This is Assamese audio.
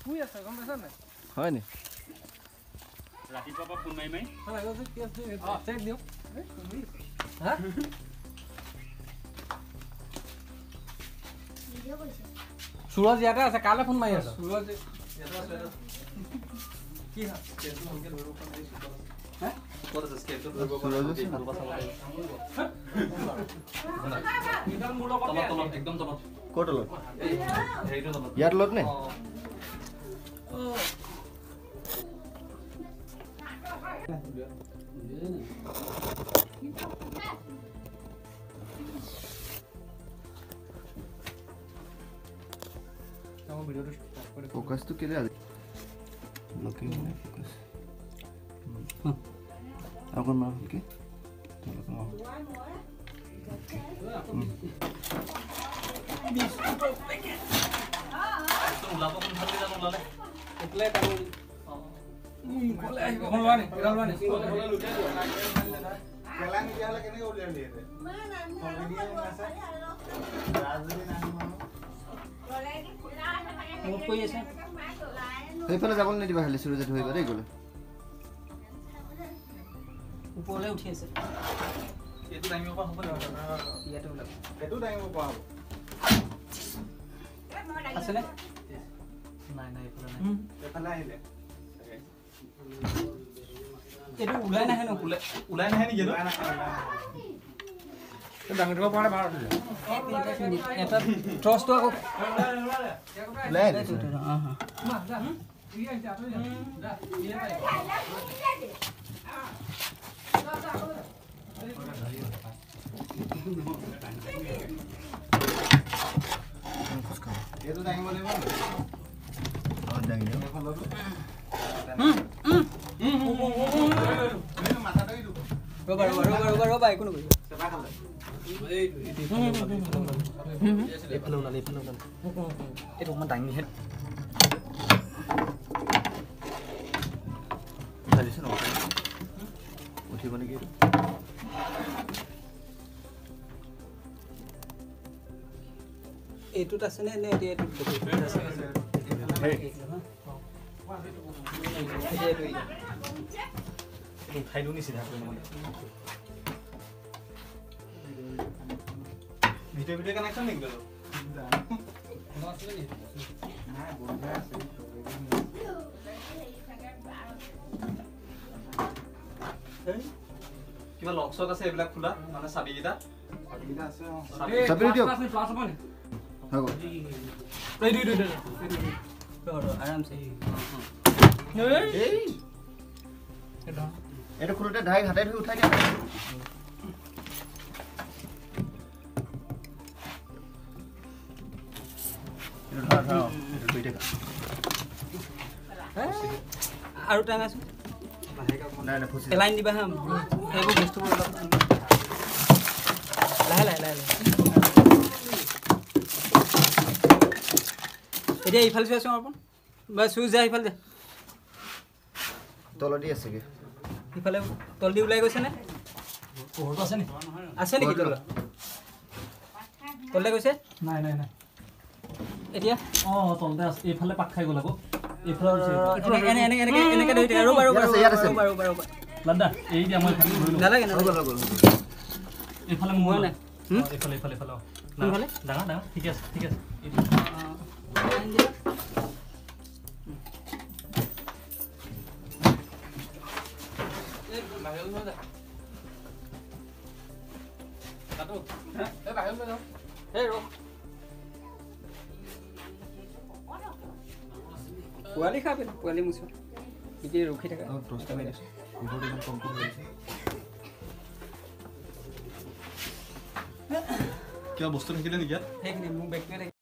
শুই আছে গম পাইছা নাই হয় নি ৰাতিপুৱাৰ পৰা ফোন মাৰি চেক দিও হা সুৰজ ইয়াতে আছে কালে ফোন মাৰি আছে সুৰজ ইয়াতে আছে কি হা কেছটো ভালকে ধৰিব পৰা নাই হা ক'ত আছে স্কেলটো ধৰিব পৰা নাই ভাল কথা লাগে ইডাল মোৰ লগত তলত একদম তলত ক'ত তলত এই হেৰিটো তলত ইয়াত তলত নে फोकस तो केले आले लुकिंग है फोकस अपन मार के चलो कमाओ 20 पैकेट तो उलाबो कोन भाले जानो उलाले એટલે તારું કોલે કોલવાને કોલવાને કોલે લુટિયા દો કેલા ની કેલા કેને ઉલિયા લે રે ઓલરેડી আছে রাজুরি নানি মানো মোক কই আছে এইফালে যাব নিদিবা খালি সুৰজে ধৰিব দেই গলে ওপৰলে উঠি আছে এটো দাঙিব পৰা হ'ব না ইয়াতে ওলাব এটো দাঙিব পৰা হ'ব আছে নে নাই নাই এফালে আহিলে এটো উলাই নাহে ন উলাই নাহে নি গেলো ডাঙৰ দিব পাৰে ভাল এটা ট্ৰছটো আকৌ লে এটো দাঙিব লাগিব দাঙি দিও মাথাটা দিও ৰবা একো নকৰিব সেবা খালে এইফালে ওলালে এইটো অকণমান দাঙিহে চালিছে ন উঠিব নেকি এইটোত আছে নে এতিয়া উঠাই দিওঁ নি চিধা কৰি মানে ভিডিঅ' ভিডিঅ' কানেকশ্যন নেকি বাৰু কিবা লক চক আছে এইবিলাক খোলা মানে চাবিকেইটা আছে চাবি দিও প্লাস হ'ব নি হ'ব এই দুই আৰামছে এই এটা খুলতে ঢাই হাতে ধুই উঠাই দিয়া এটা ধৰা ধৰা এটা দুই টাকা আৰু টাইম আছে নাই নাই ফুসি এলাইন দিবা হা এইবোৰ বস্তুবোৰ অলপ লাহে এতিয়া ইফালে চোৱাচোন অৰ্পণ বা চুইচ যা ইফালে তলদি আছে কি ইফালে তলদি ওলাই গৈছে নে পোহৰটো আছে নেকি তললে গৈছে নাই এতিয়া তলতে আছে এইফালে পাক খাই গ'ল আকৌ এইফালে এনেকে ধৰি থাকে ৰ'বা লাড্ডা এই দিয়া মই খালি ধৰি লওঁ নালাগে এইফালে মই নাই এইফালে কোনফালে ডাঙৰ ঠিক আছে পোৱালি খাবি পোৱালি মুছ এতিয়া ৰখি থাকা টস্টা মাৰি দিছো ভিডিঅ'টো ইমান কম কৰি দিছে কিবা বস্তু থাকিলে নেকি সেইখিনি মোক বেগটোৱে